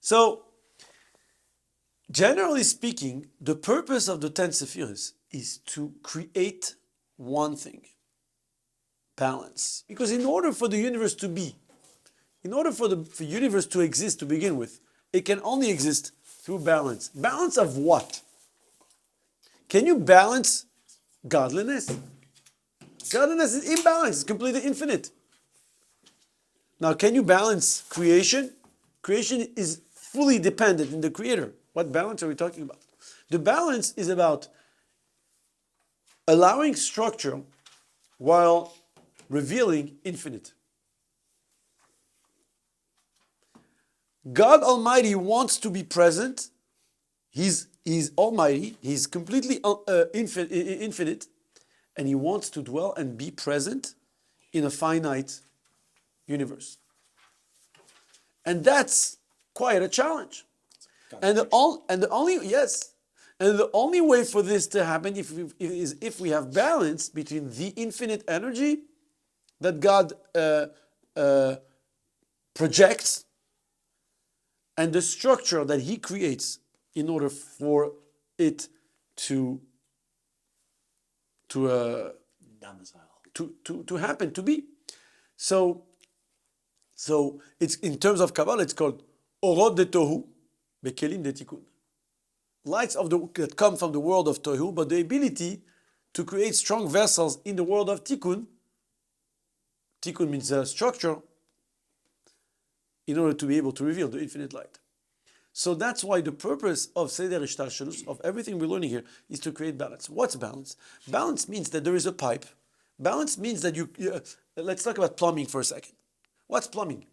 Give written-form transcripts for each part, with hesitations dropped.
So, generally speaking, the purpose of the 10 Sephiros is to create one thing: balance. Because in order for the universe to be, in order for the universe to exist to begin with, it can only exist through balance. Balance of what? Can you balance godliness? Godliness is imbalance, it's completely infinite. Now, can you balance creation? Creation is fully dependent in the creator. What balance are we talking about? The balance is about allowing structure while revealing infinite. God Almighty wants to be present. He's Almighty. He's completely infinite. And He wants to dwell and be present in a finite universe. And that's quite a challenge. And the only way for this to happen is if we have balance between the infinite energy that God projects and the structure that He creates in order for it to happen, to be. So it's in terms of Kabbalah, it's called Orot de Tohu, Bekelim de Tikkun. Lights that come from the world of Tohu, but the ability to create strong vessels in the world of Tikkun. Tikkun means structure, in order to be able to reveal the infinite light. So that's why the purpose of Seder Ishtalshelus, of everything we're learning here, is to create balance. What's balance? Balance means that there is a pipe. Balance means that let's talk about plumbing for a second. What's plumbing?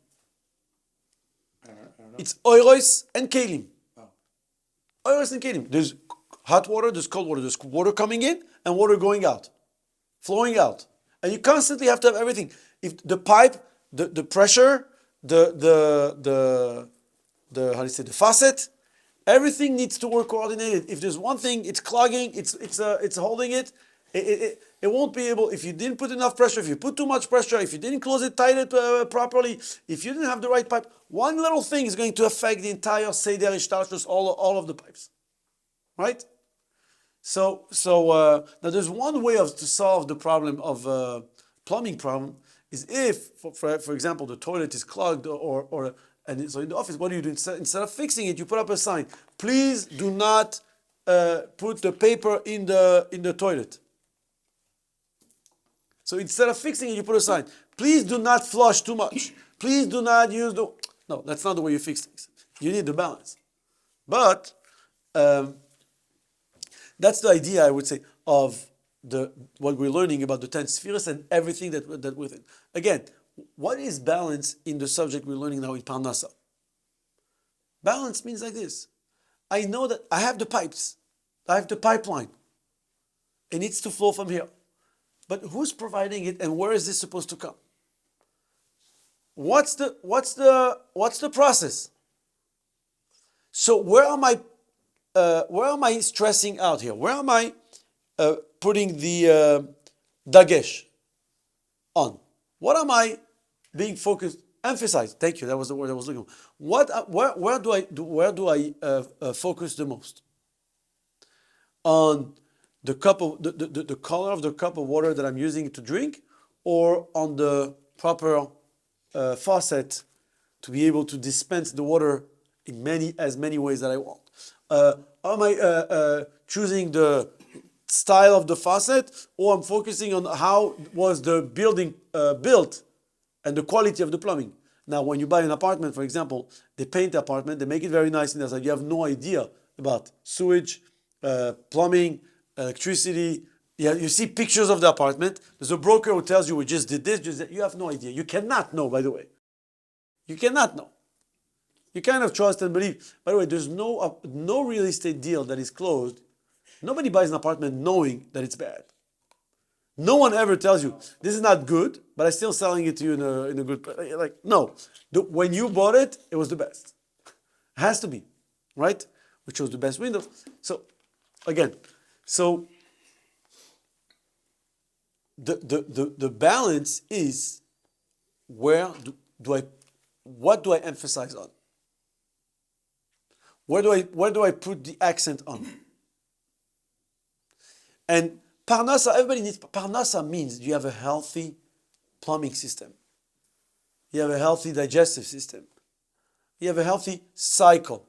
I don't know. It's oiros and kelim. Oiros and kelim. There's hot water, there's cold water. There's water coming in and water going out, flowing out. And you constantly have to have everything. If the pipe, the pressure, the faucet, everything needs to work coordinated. If there's one thing, it's clogging, it's holding it. It won't be able, if you didn't put enough pressure, if you put too much pressure, if you didn't close it tight properly, if you didn't have the right pipe, one little thing is going to affect the entire Seder Ishtalshelus, all of the pipes. Right? So now there's one way to solve the problem of plumbing problem is if, for example, the toilet is clogged and so in the office, what do you do? Instead of fixing it, you put up a sign. Please do not put the paper in the toilet. So instead of fixing it, you put a sign. Please do not flush too much. Please do not use the... No, that's not the way you fix things. You need the balance. But that's the idea, I would say, of what we're learning about the 10 spheres and everything that within. Again, what is balance in the subject we're learning now in Parnasa? Balance means like this. I know that I have the pipes. I have the pipeline. It needs to flow from here. But who's providing it and where is this supposed to come? What's the process? So where am I stressing out here? Where am I putting the dagesh on? What am I being focused, emphasized? Thank you. That was the word I was looking for. Where do I focus the most? On the cup of the color of the cup of water that I'm using to drink, or on the proper faucet to be able to dispense the water in as many ways that I want? Am I choosing the style of the faucet, or I'm focusing on how was the building built and the quality of the plumbing? Now, when you buy an apartment, for example, they paint the apartment, they make it very nice, and there's like you have no idea about sewage, plumbing, electricity. Yeah, you see pictures of the apartment. There's a broker who tells you we just did this, just that. You have no idea. You cannot know, by the way. You cannot know. You kind of trust and believe. By the way, there's no real estate deal that is closed. Nobody buys an apartment knowing that it's bad. No one ever tells you, this is not good, but I'm still selling it to you in a good place. Like, no. When you bought it, it was the best. It has to be, right? We chose the best window. So, again, the balance is what do I emphasize on? Where do I put the accent on? And parnasa, everybody needs parnasa means you have a healthy plumbing system. You have a healthy digestive system. You have a healthy cycle.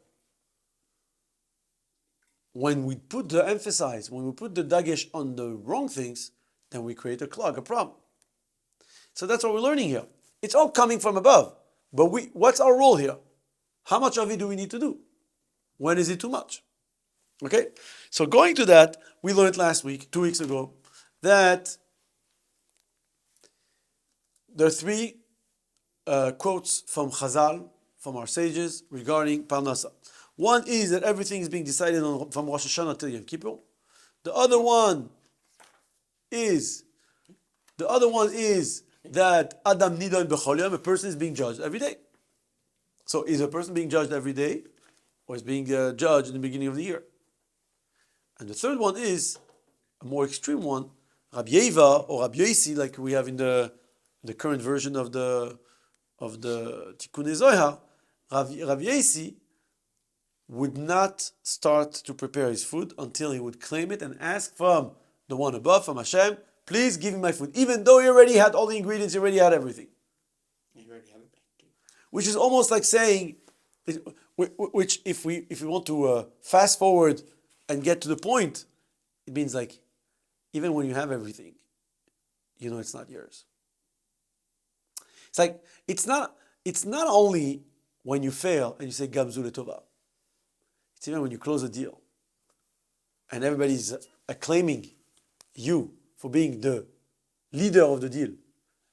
When we put the emphasis, when we put the dagesh on the wrong things, then we create a clog, a problem. So that's what we're learning here. It's all coming from above. But what's our role here? How much of it do we need to do? When is it too much? Okay? So going to that, we learned last week, 2 weeks ago, that there are three quotes from Chazal, from our sages, regarding Parnasa. One is that everything is being decided on from Rosh Hashanah till Yom Kippur. The other one is that Adam Nidon B'chol Yom, a person is being judged every day. So is a person being judged every day, or is being judged in the beginning of the year? And the third one is a more extreme one, Rabbi Yeva or Rabbi Yosi, like we have in the current version of the Tikkunei Zohar. Rabbi Yosi would not start to prepare his food until he would claim it and ask from the one above, from Hashem, please give me my food. Even though he already had all the ingredients, he already had everything. You already have it. Which is almost like saying, which if we want to fast forward and get to the point, it means like, even when you have everything, you know it's not yours. It's like, it's not only when you fail and you say, Gamzu Letova. It's even when you close a deal and everybody's acclaiming you for being the leader of the deal.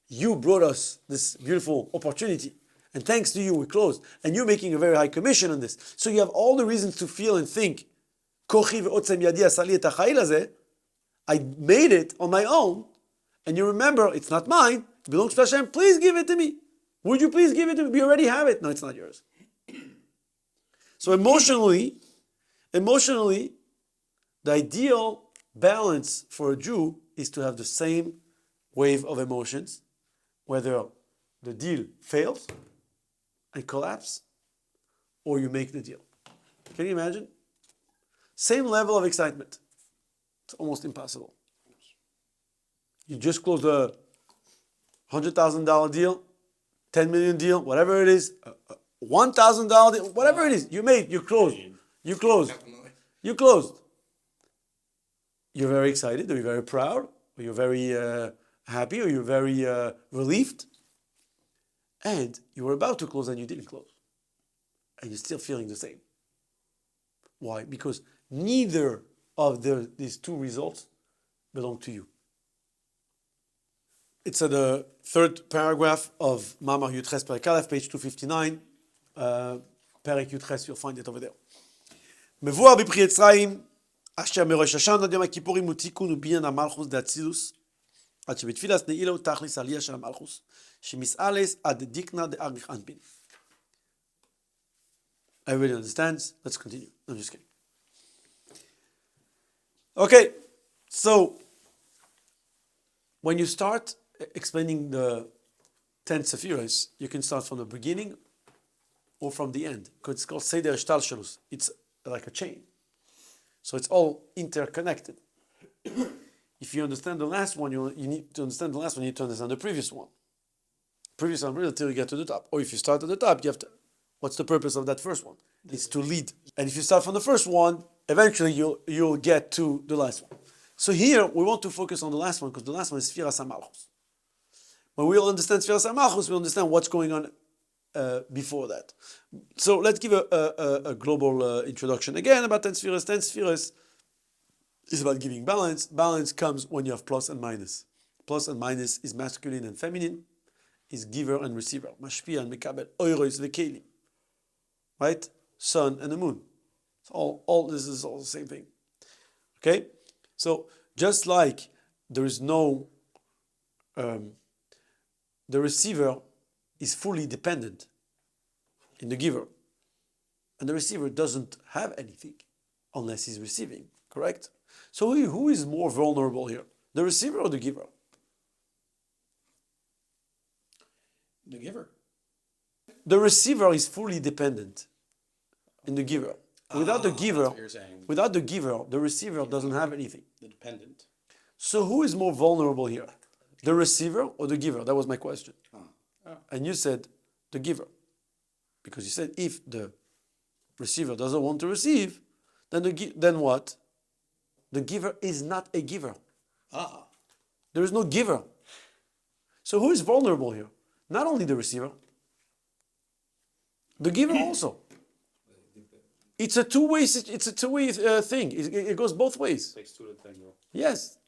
You brought us this beautiful opportunity, and thanks to you we closed, and you're making a very high commission on this. So you have all the reasons to feel and think, I made it on my own, and you remember, it's not mine, it belongs to Hashem, please give it to me. Would you please give it to me? We already have it. No, it's not yours. So emotionally, the ideal balance for a Jew is to have the same wave of emotions, whether the deal fails and collapse, or you make the deal. Can you imagine? Same level of excitement. It's almost impossible. You just closed a $100,000 deal, $10 million deal, whatever it is, $1,000 deal, whatever it is, you closed. You closed. You're very excited, or you're very proud, or you're very happy, or you're very relieved. And you were about to close and you didn't close. And you're still feeling the same. Why? Because neither of these two results belong to you. It's at the third paragraph of Mamar Yutres Perek Aleph, page 259. Perek Yutres, you'll find it over there. מבואר בבכי יצרים, אשר מראש השנה עד יום הכיפורים הוא תיקון וביניין המלכוס דאצילוס, עד שבתפילת נעילה הוא תכליס עלייה של המלכוס, שמסעלס עד דיקנה דאריך אנפין. Everybody understands? Let's continue. I'm just kidding. Okay, so when you start explaining the 10 Sephiros, you can start from the beginning or from the end, because it's called Seder Shtalshalus. It's like a chain. So it's all interconnected. If you understand the last one, you need to understand the last one, you need to understand the previous one. Previous one until you get to the top. Or if you start at the top, you have to, what's the purpose of that first one? It's to lead. And if you start from the first one, eventually you'll get to the last one. So here, we want to focus on the last one, because the last one is Sfiras HaMalchus. When we all understand Sfiras HaMalchus, we understand what's going on before that. So let's give a global introduction again about 10 Spheres. 10 Spheres is about giving balance. Balance comes when you have plus and minus. Plus and minus is masculine and feminine, is giver and receiver. Mashpia and Mekabel, Oiros Vekelim. Right? Sun and the moon. So all this is all the same thing. Okay? So just like there is no, the receiver is fully dependent in the giver. And the receiver doesn't have anything unless he's receiving, correct? So who is more vulnerable here? The receiver or the giver? The giver. The receiver is fully dependent in the giver. Without the That's giver, what you're saying. without the giver, the receiver doesn't have anything. The dependent. So who is more vulnerable here? The receiver or the giver? That was my question. Oh. And you said the giver. Because you said if the receiver doesn't want to receive, then what? The giver is not a giver. Ah. There is no giver. So who is vulnerable here? Not only the receiver, the giver also. It's a two-way thing. It goes both ways. Takes two to tango. Yes.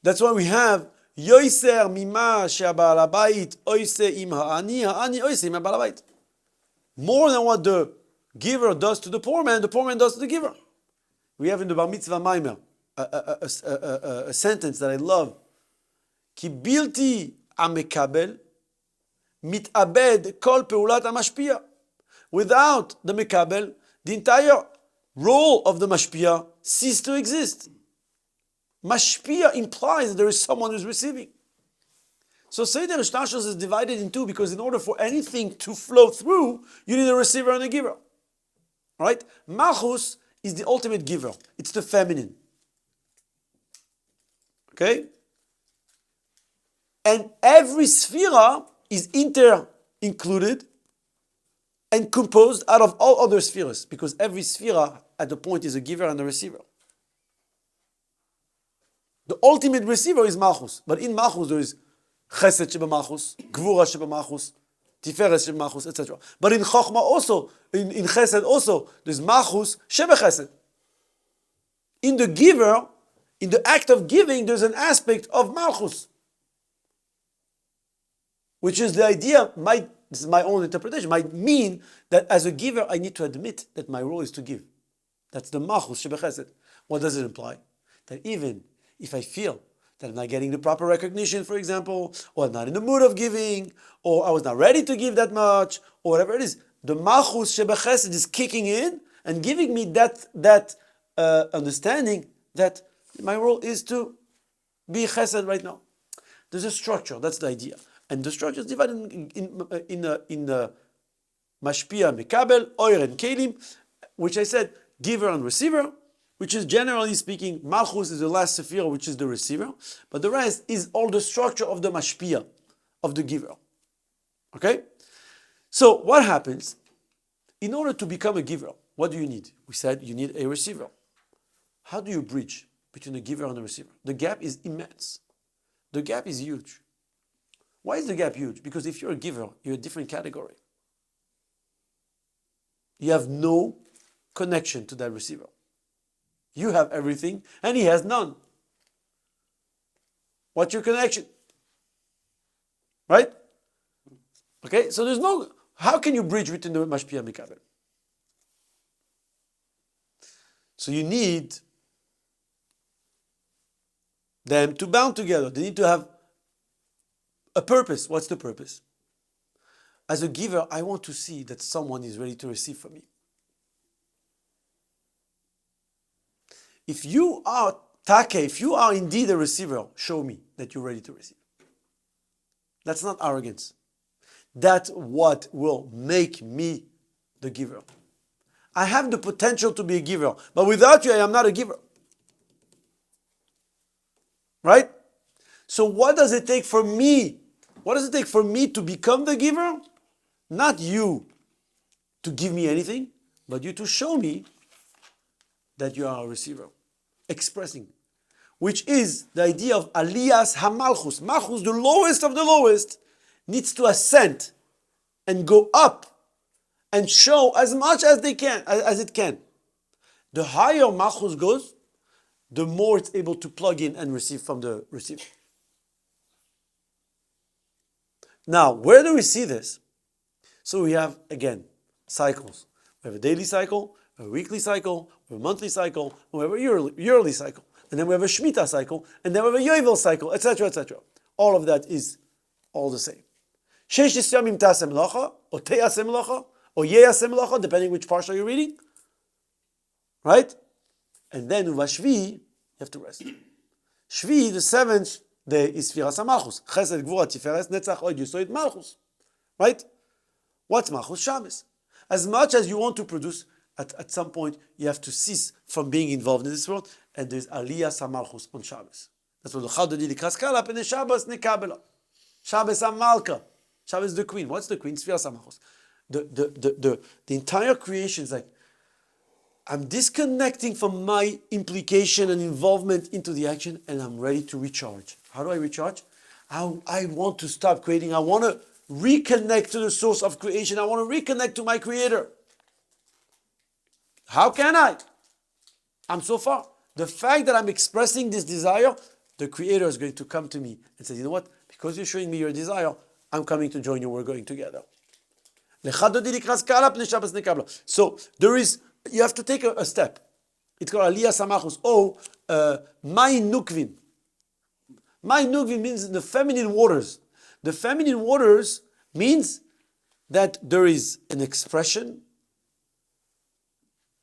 That's why we have Yoiser mima she'abal habayit oise im ha'ani oise im ha'bal habayit. More than what the giver does to the poor man does to the giver. We have in the Bar Mitzvah Maimer a sentence that I love. Ki bilti amekabel mitabed kol peulat hamashpia. Without the mekabel, the entire role of the mashpia ceases to exist. Mashpia implies that there is someone who's receiving. So Seder Shtashos is divided in two because in order for anything to flow through, you need a receiver and a giver. All right? Malchus is the ultimate giver. It's the feminine. Okay? And every sphera is included and composed out of all other spheres because every sphera at the point is a giver and a receiver. The ultimate receiver is Malchus. But in Malchus there is Chesed Sheba Malchus, Gvura Sheba Malchus, Tiferet Sheba Malchus, etc. But in Chochmah also, in Chesed also, there's Malchus Sheba Chesed. In the giver, in the act of giving, there's an aspect of Malchus. Which is the idea, this is my own interpretation, might mean that as a giver I need to admit that my role is to give. That's the Malchus Sheba Chesed. What does it imply? That even if I feel that I'm not getting the proper recognition, for example, or I'm not in the mood of giving, or I was not ready to give that much, or whatever it is, the Malchus Sheba Chesed is kicking in and giving me that understanding that my role is to be Chesed right now. There's a structure, that's the idea. And the structure is divided in the Mashpia, Mekabel, Oyer, and Kelim, which I said, giver and receiver, which is generally speaking, Malchus is the last sephira, which is the receiver, but the rest is all the structure of the Mashpia, of the giver. Okay? So what happens? In order to become a giver, what do you need? We said you need a receiver. How do you bridge between the giver and the receiver? The gap is immense. The gap is huge. Why is the gap huge? Because if you're a giver, you're a different category. You have no connection to that receiver. You have everything, and he has none. What's your connection? Right? Okay, so there's no... How can you bridge between the Mashpia and Mikabel? So you need them to bound together. They need to have a purpose. What's the purpose? As a giver, I want to see that someone is ready to receive from me. If you are Take, if you are indeed a receiver, show me that you're ready to receive. That's not arrogance. That's what will make me the giver. I have the potential to be a giver, but without you, I am not a giver. Right? So what does it take for me? What does it take for me to become the giver? Not you to give me anything, but you to show me that you are a receiver. Expressing. Which is the idea of Aliyas HaMalchus. Malchus, the lowest of the lowest, needs to ascend and go up and show as much as they can, as it can. The higher Malchus goes, the more it's able to plug in and receive from the receiver. Now, where do we see this? So we have, again, cycles. We have a daily cycle, a weekly cycle, we have a monthly cycle, we have a yearly cycle. And then we have a Shemitah cycle, and then we have a Yovel cycle, etc., etc. All of that is all the same. Sheish Yamim Tasem Melacha, or Teyasem Melacha, or Yeyasem Melacha, depending which parsha you're reading. Right? And then Uvashvi, you have to rest. Shvi, the seventh day, is Sfiras HaMalchus. Chesed, Gvura, Tiferet, Netzach, Od, Yesod, Malchus. Right? What's Malchus? Shabbos. As much as you want to produce, at some point you have to cease from being involved in this world, and there's Aliyah Samalchus on Shabbos. That's what the Chadodi Kaskala and the Shabbos Nekabela. Shabbos Amalka. Shabbos the queen. What's the queen? Sfira Samalchus. The entire creation is like, I'm disconnecting from my implication and involvement into the action, and I'm ready to recharge. How do I recharge? I want to stop creating. I want to reconnect to the source of creation. I want to reconnect to my creator. How can I? I'm so far. The fact that I'm expressing this desire, the creator is going to come to me and say, you know what? Because you're showing me your desire, I'm coming to join you. We're going together. So there is, you have to take a step. It's called Aliyah Samachus. Mai Nukvin. Mai Nukvin means the feminine waters. The feminine waters means that there is an expression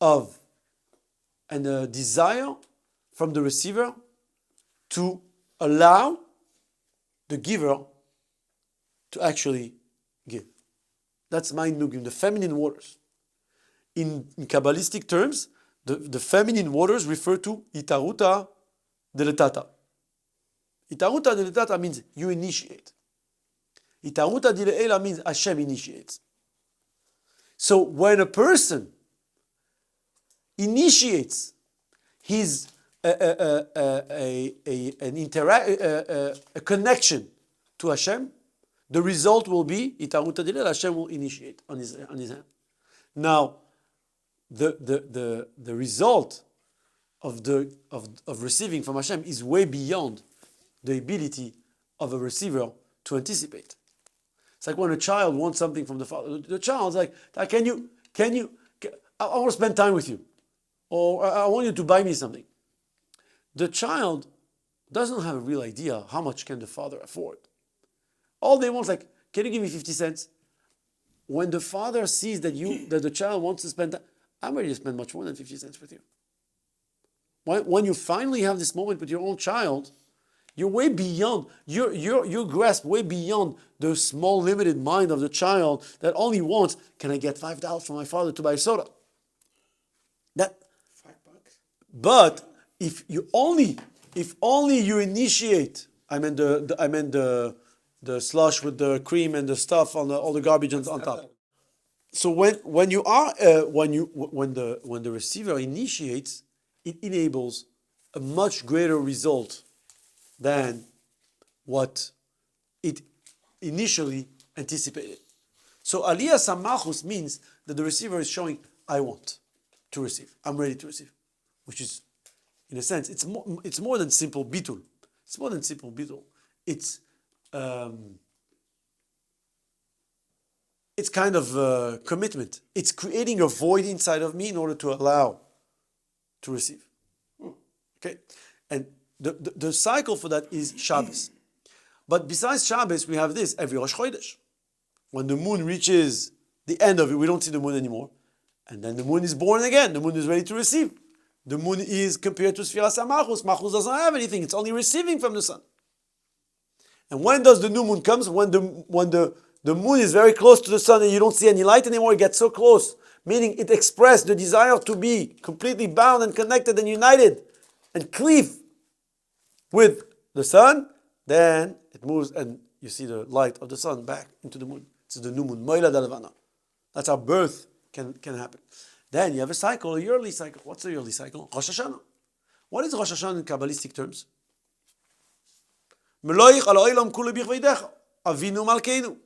of and a desire from the receiver to allow the giver to actually give. That's Mai Nukvin, the feminine waters. In Kabbalistic terms, the feminine waters refer to Itaruta Deletata. Itaruta Deletata means you initiate. Itaruta Dile'ela means Hashem initiates. So when a person initiates his a connection to Hashem, the result will be Itaruta Dile'ela. Hashem will initiate on his hand. Now, the result of receiving from Hashem is way beyond the ability of a receiver to anticipate. It's like when a child wants something from the father. The child's like, I want to spend time with you. Or I want you to buy me something. The child doesn't have a real idea how much can the father afford. All they want is like, can you give me 50 cents? When the father sees that the child wants to spend time, I'm ready to spend much more than 50 cents with you. When you finally have this moment with your own child, you're way beyond, you grasp way beyond the small limited mind of the child that only wants, can I get $5 from my father to buy soda? That $5. But if only you initiate, I meant the slush with the cream and the stuff on all the garbage on top. So when the receiver initiates, it enables a much greater result than what it initially anticipated. So Aliyah Samachus means that the receiver is showing, I want to receive. I'm ready to receive. Which is, in a sense, it's more than simple bitul. It's more than simple bitul. It's kind of commitment. It's creating a void inside of me in order to allow to receive. Okay? And the cycle for that is Shabbos. But besides Shabbos, we have this every Rosh Chodesh. When the moon reaches the end of it, we don't see the moon anymore. And then the moon is born again. The moon is ready to receive. The moon is compared to Sfiras HaMalchus. Malchus doesn't have anything. It's only receiving from the sun. And when does the new moon comes? When the moon is very close to the sun and you don't see any light anymore, it gets so close. Meaning it expressed the desire to be completely bound and connected and united and cleave with the sun. Then it moves and you see the light of the sun back into the moon. It's the new moon. Moila Dalavana. That's how birth can happen. Then you have a cycle, a yearly cycle. What's a yearly cycle? Rosh Hashanah. What is Rosh Hashanah in Kabbalistic terms? Meloich al oilam kulu bichveidecha. Avinu malkeinu.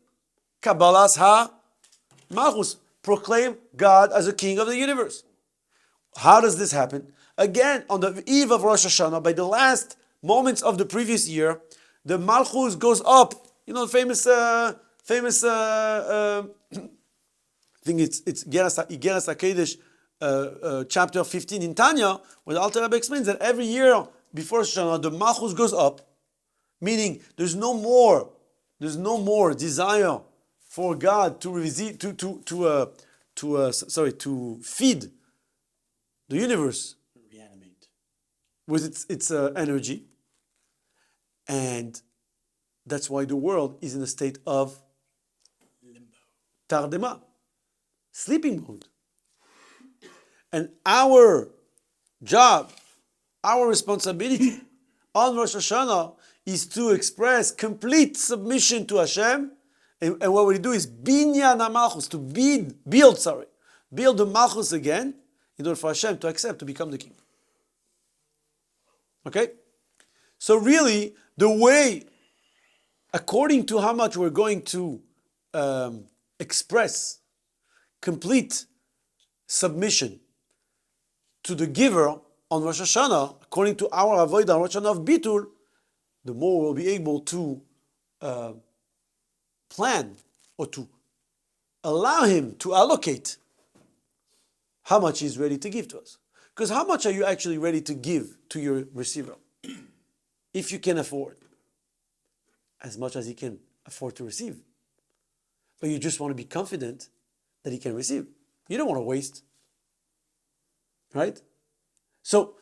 Kabbalas ha-malchus. Proclaim God as a king of the universe. How does this happen? Again, on the eve of Rosh Hashanah, by the last moments of the previous year, the malchus goes up. You know, famous I think it's Igeras HaKodesh, chapter 15 in Tanya, where the Alter Rebbe explains that every year before Rosh Hashanah, the malchus goes up, meaning there's no more desire for God to feed the universe, Reanimate with its energy, and that's why the world is in a state of limbo. tardema, sleeping mode. And our job, our responsibility on Rosh Hashanah is to express complete submission to Hashem. And what we do is binyan malchus, to build the malchus again, in order for Hashem to accept to become the king. Okay? So really, the way, according to how much we're going to express complete submission to the giver on Rosh Hashanah, according to our avodah on Rosh Hashanah of Bitul, the more we'll be able to plan or to allow him to allocate how much he's ready to give to us. Because how much are you actually ready to give to your receiver? If you can afford. As much as he can afford to receive. But you just want to be confident that he can receive. You don't want to waste. Right? So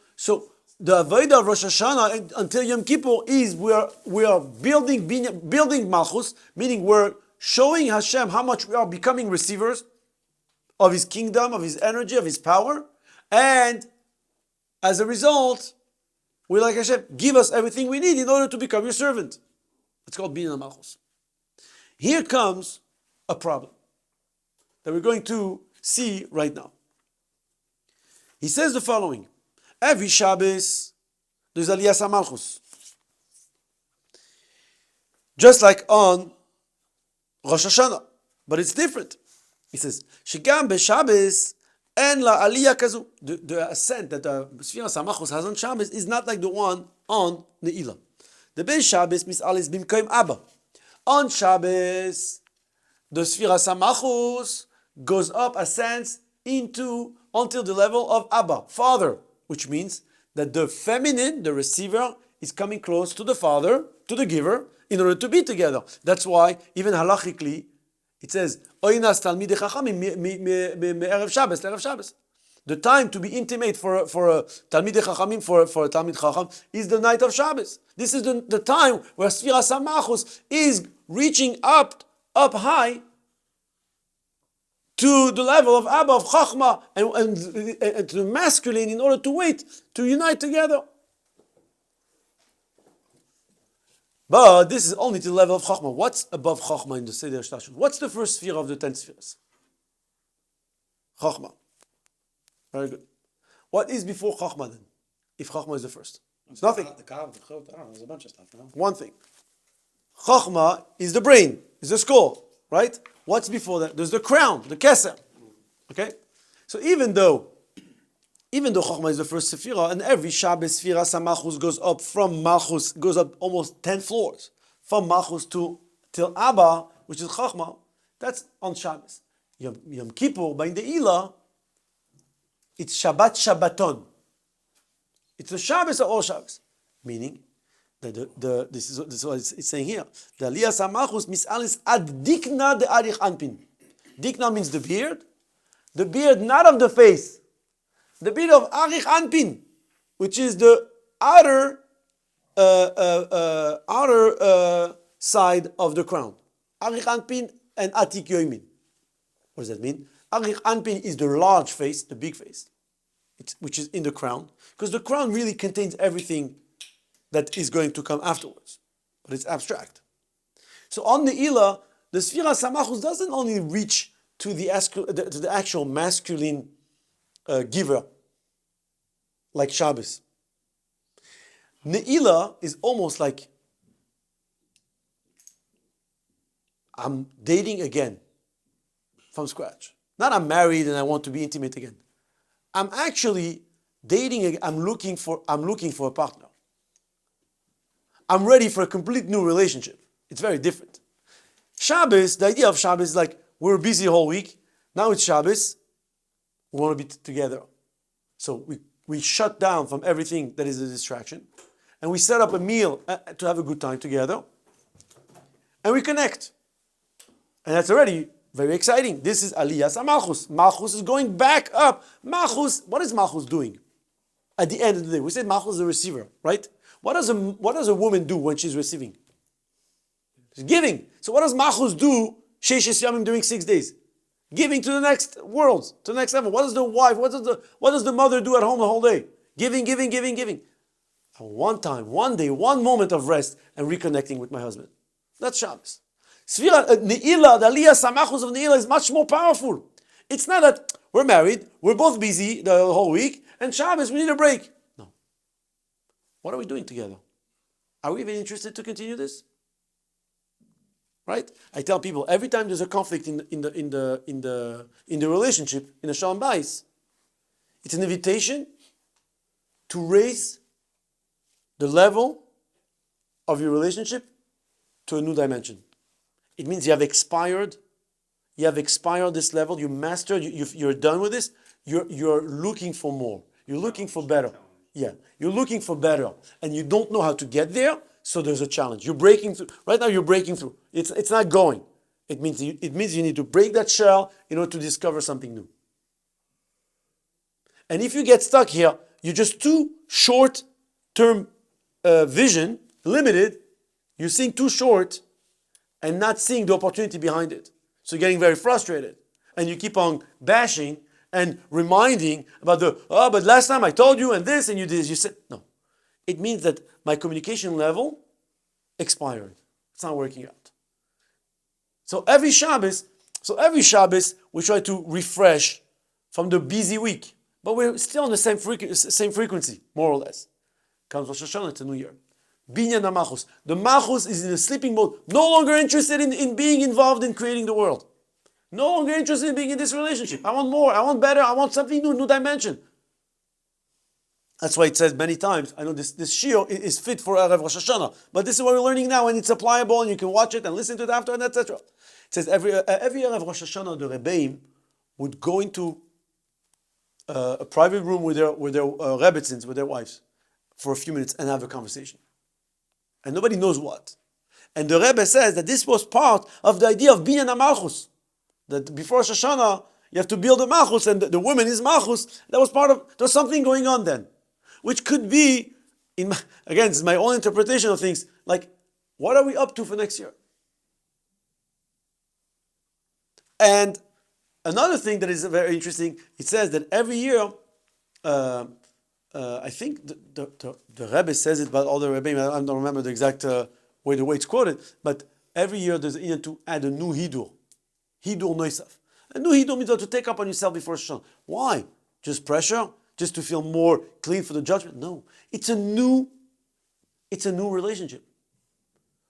the avodah of Rosh Hashanah until Yom Kippur is we are building malchus, meaning we're showing Hashem how much we are becoming receivers of His kingdom, of His energy, of His power, and as a result, we're like Hashem, give us everything we need in order to become your servant. It's called binyan malchus. Here comes a problem that we're going to see right now. He says the following. Every Shabbos, there's Aliyas HaMalchus. Just like on Rosh Hashanah. But it's different. He says, Shigam b'Shabbos en la aliyah kazu. The ascent that the Sfiras HaMalchus has on Shabbos is not like the one on Ne'ilah. The Ben Shabbos mis'al is bimkoim Abba. On Shabbos, the Sfiras HaMalchus goes up, ascends until the level of Abba, Father, which means that the feminine, the receiver, is coming close to the Father, to the giver, in order to be together. That's why, even halachically, it says, Oinas talmidei chachamim me'erev Shabbos le'erev Shabbos. The time to be intimate for a talmidei chachamim, for a talmid chacham, is the night of Shabbos. This is the time where Sfiras HaMalchus is reaching up high to the level of Abba, of Chachma, and to the masculine in order to unite together. But this is only to the level of Chachma. What's above Chachma in the Seder Shtashut? What's the first sphere of the 10 spheres? Chachma. Very good. What is before Chachma then? If Chachma is the first? It's nothing. The Kav, the Chot, there's a bunch of stuff. One thing. Chachma is the brain, is the skull, right? What's before that? There's the crown, the keser. Okay? So even though Chachma is the first Sephira, and every Shabbos Sfiras HaMalchus goes up from Malchus, goes up almost 10 floors. From Malchus till Abba, which is Chachma, that's on Shabbos. Yom Kippur, by the Ilah, it's Shabbat Shabbaton. It's the Shabbos of all Shabbos. Meaning, that this is what it's saying here. The Aliyas HaMalchus misalis ad dikna de arich anpin. Dikna means the beard not of the face, the beard of arich anpin, which is the outer side of the crown. Arich anpin and atik yoimin. What does that mean? Arich anpin is the large face, the big face, which is in the crown, because the crown really contains everything that is going to come afterwards, but it's abstract. So on the Ilah, the Sfiras HaMalchus doesn't only reach to the actual masculine giver, like Shabbos. Ne'ilah is almost like I'm dating again from scratch. Not I'm married and I want to be intimate again. I'm actually dating. I'm looking for a partner. I'm ready for a complete new relationship. It's very different. Shabbos, the idea of Shabbos is like, we're busy the whole week. Now it's Shabbos. We want to be together. So we shut down from everything that is a distraction. And we set up a meal to have a good time together. And we connect. And that's already very exciting. This is Aliyas HaMalchus. Malchus is going back up. Malchus, what is Malchus doing? At the end of the day, we said Malchus is the receiver, right? What does a woman do when she's receiving? She's giving. So what does Malchus do? Sheshes Yamim during 6 days. Giving to the next world, to the next level. What does the wife, what does the mother do at home the whole day? Giving. And one time, one day, one moment of rest and reconnecting with my husband. That's Shabbos. Sfira, Ne'ilah, the Aliyah Samachos of Ne'ilah is much more powerful. It's not that we're married, we're both busy the whole week, and Shabbos, we need a break. No. What are we doing together? Are we even interested to continue this? Right? I tell people every time there's a conflict in the relationship, in a Shalom Bayis, it's an invitation to raise the level of your relationship to a new dimension. It means you have expired this level, you mastered, you're done with this, you're looking for more. You're looking for better. Yeah, you're looking for better. And you don't know how to get there, so there's a challenge. You're breaking through. Right now you're breaking through. It's not going. It means you need to break that shell in order to discover something new. And if you get stuck here, you're just too short-term vision, limited. You're seeing too short and not seeing the opportunity behind it. So you're getting very frustrated. And you keep on bashing and reminding about but last time I told you and this and you did this. You said, no. It means that my communication level expired. It's not working out. So every Shabbos, we try to refresh from the busy week. But we're still on the same frequency, more or less. Comes Rosh Hashanah, it's a new year. Binyan HaMachos. The Machos is in a sleeping mode, no longer interested in being involved in creating the world. No longer interested in being in this relationship. I want more, I want better, I want something new dimension. That's why it says many times, I know this shiur is fit for Erev Rosh Hashanah, but this is what we're learning now, and it's applicable, and you can watch it and listen to it after, and etc. It says every Erev Rosh Hashanah, the Rebbeim would go into a private room with their Rebbetzins, with their wives, for a few minutes and have a conversation. And nobody knows what. And the Rebbe says that this was part of the idea of Binyan HaMalchus. That before Rosh Hashanah, you have to build a Malchus, and the woman is Malchus. That was there's something going on then. Which could be, again, this is my own interpretation of things, like, what are we up to for next year? And another thing that is very interesting, it says that every year, I think the Rebbe says it, but all the Rebbe, I don't remember the exact way it's quoted, but every year there's an idea to add a new Hidur Noisaf. A new Hidur means to take up on yourself before Rosh Hashanah. Why? Just pressure? Just to feel more clean for the judgment? No. It's a new relationship.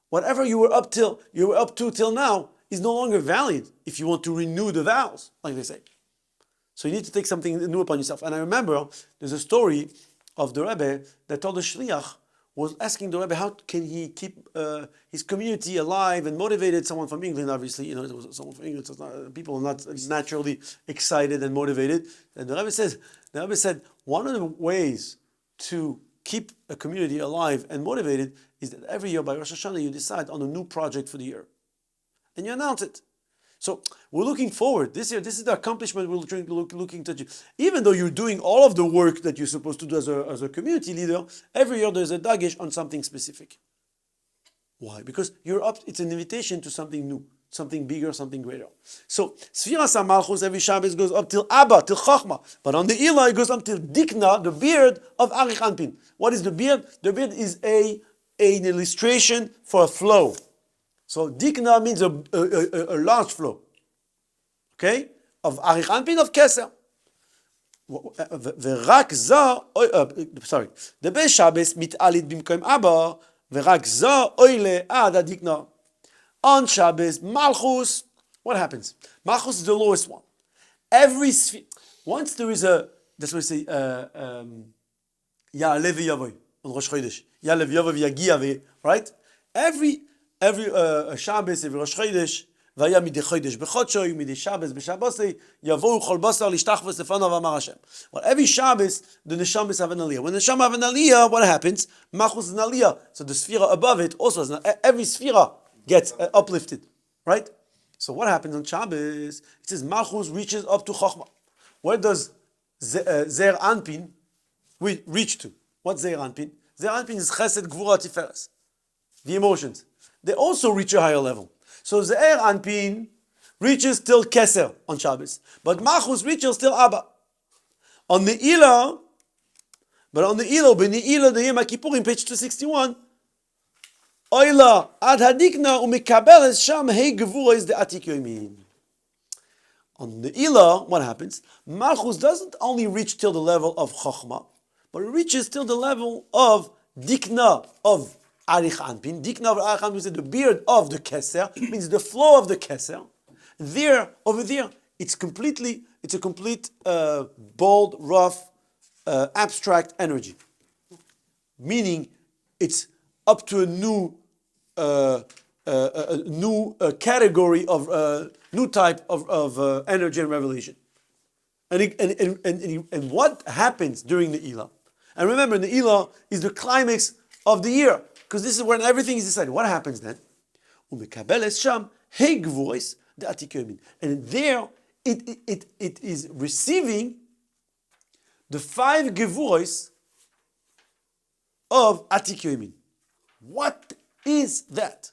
Whatever you were up to till now is no longer valid if you want to renew the vows, like they say. So you need to take something new upon yourself. And I remember there's a story of the Rebbe that told the Shliach was asking the Rebbe how can he keep his community alive and motivated. Someone from England, obviously, it was someone from England, so people are not naturally excited and motivated. And the Rebbe said, one of the ways to keep a community alive and motivated is that every year by Rosh Hashanah you decide on a new project for the year. And you announce it. So we're looking forward. This year, this is the accomplishment we're looking to achieve. Even though you're doing all of the work that you're supposed to do as a community leader, every year there's a dagesh on something specific. Why? Because you're up, it's an invitation to something new, something bigger, something greater. So Sfiras HaMalchus every Shabbos goes up till Abba, till Chachma. But on the Ilah it goes up till Dikna, the beard of Arich Anpin. What is the beard? The beard is an illustration for a flow. So Dikna means a large flow. Okay? Of Arich Anpin, of Keser. ורק זו, sorry, the Beis Shabbos מתעלית במקום אבא, ורק זו אוילה עד הדיקנה. On Shabbos, Malchus, what happens? Malchus is the lowest one. Every sphere, once there is that's what we say, Ya'aleh v'yavoy, on Rosh Chodesh. Ya'aleh v'yavoy v'yagia, right? Every Shabbos, every Rosh Chodesh, והיה מדי חודש בחודשו, מדי שבס בשבוסי, יבואו כל בשר להשתחווס לפניו אמר השם. Well, every Shabbos, the neshamas have an aliyah. When the neshama have an aliyah, what happens? Malchus is an aliyah. So the sphera above it also has every sphera gets uplifted. Right? So what happens on Shabbos? It says Malchus reaches up to Chochmah. Where does Zeir Anpin reach to? What's Zeir Anpin? Zeir Anpin is Chesed, Gvura, Tiferes. The emotions. They also reach a higher level. So Zeir Anpin reaches till Keser on Shabbos. But Malchus reaches till Abba. On the Ne'ilah, B'Ne'ilah, the Yom Kippurim, page 261, Oila ad hadikna umikabeles sham hey gevura is the atik yomin. On the Ne'ilah, what happens? Malchus doesn't only reach till the level of Chochmah, but it reaches till the level of Dikna of Arich Anpin. Dikna of Arich Anpin is the beard of the Keser, means the flow of the Keser. Over there, it's a complete bold, rough, abstract energy. Meaning, it's up to a new category of new type of energy and revelation. And what happens during the Ne'ilah? And remember, the Ne'ilah is the climax of the year, because this is when everything is decided. What happens then? And there, it is receiving the 5 gevuros of Atik Yomin. What is that?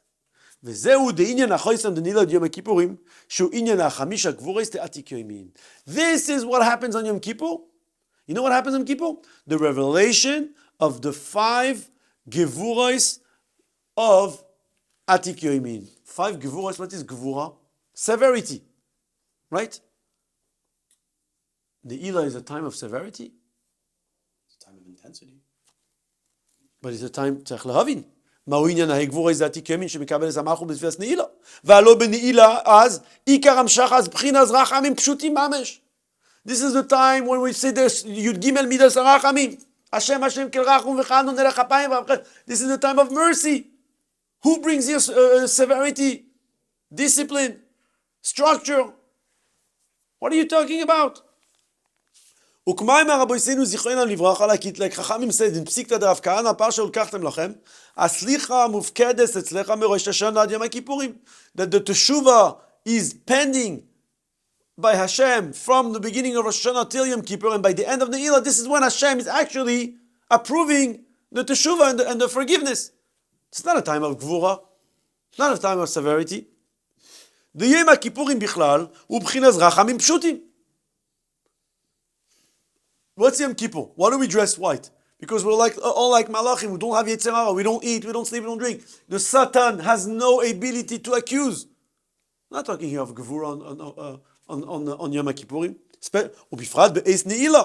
וזהו דעניין החויסם דנילא יום הכיפורים, שהוא עניין החמישה גבורס דעתיק יומין. This is what happens on Yom Kippur. You know what happens on Yom Kippur? The revelation of the 5 gevuros of Atik Yomin. 5 gevuros, what is gevura? Severity. Right? The Ne'ilah is a time of severity. It's a time of intensity. But it's a time, צריך להבין. מהו עניין הגבורה זה עתיק יומין שמקבל את המלכות בתפילת נעילה. והלא בנעילה אז עיקר המשך אז בחינת רחמים פשוטים ממש. This is the time when we say this, י"ג מידות הרחמים. השם השם כל רחום וחנון נלך אפיים ואבחן. This is the time of mercy. Who brings you severity, discipline, structure? What are you talking about? וכמיים הרבויסינו זיכרונם לברכה להקיטלק חכמים סיידין פסיקתא דרב כהנא פרשה ולקחתם לכם הסליחה מופקדת אצלך מראש השנה עד יום הכיפורים. That the teshuvah is pending by Hashem from the beginning of Rosh Hashanah till Yom Kippur, and by the end of the Ne'ilah, this is when Hashem is actually approving the teshuvah and the forgiveness. It's not a time of gvura, not a time of severity. The Yom הכיפורים בכלל הוא בחינת רחמים פשוטים. What's Yom Kippur? Why do we dress white? Because we're all like Malachim. We don't have Yetzer Hara. We don't eat. We don't sleep. We don't drink. The Satan has no ability to accuse. I'm not talking here of Gevura on Yom Kippurim. ובפרט באס נעילה.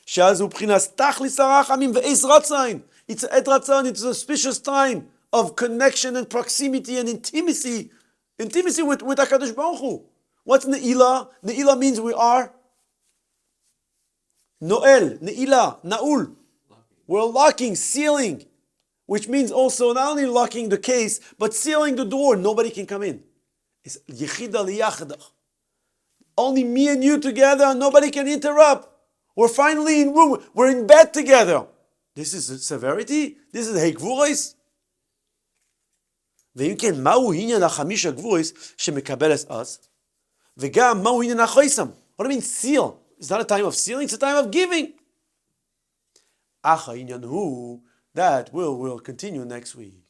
שאז הוא בחינת תכליס הרחמים ואס רצון. It's a רצון. It's an auspicious time of connection and proximity and intimacy. Intimacy with HaKadosh Baruch Hu. What's Ne'ilah? Ne'ilah means we are Noel, Ne'ilah, Na'ul. We're locking, sealing, which means also not only locking the case, but sealing the door. Nobody can come in. It's Yechida liyachadach. Only me and you together, nobody can interrupt. We're finally in room. We're in bed together. This is severity? This is Hekvuris? ואם כן, מהו עניין החמיש הגבורס שמקבלת אז? וגם מהו עניין החויסם? What do you mean seal? It's not a time of sealing, it's a time of giving. Acha inyan hu, that will continue next week.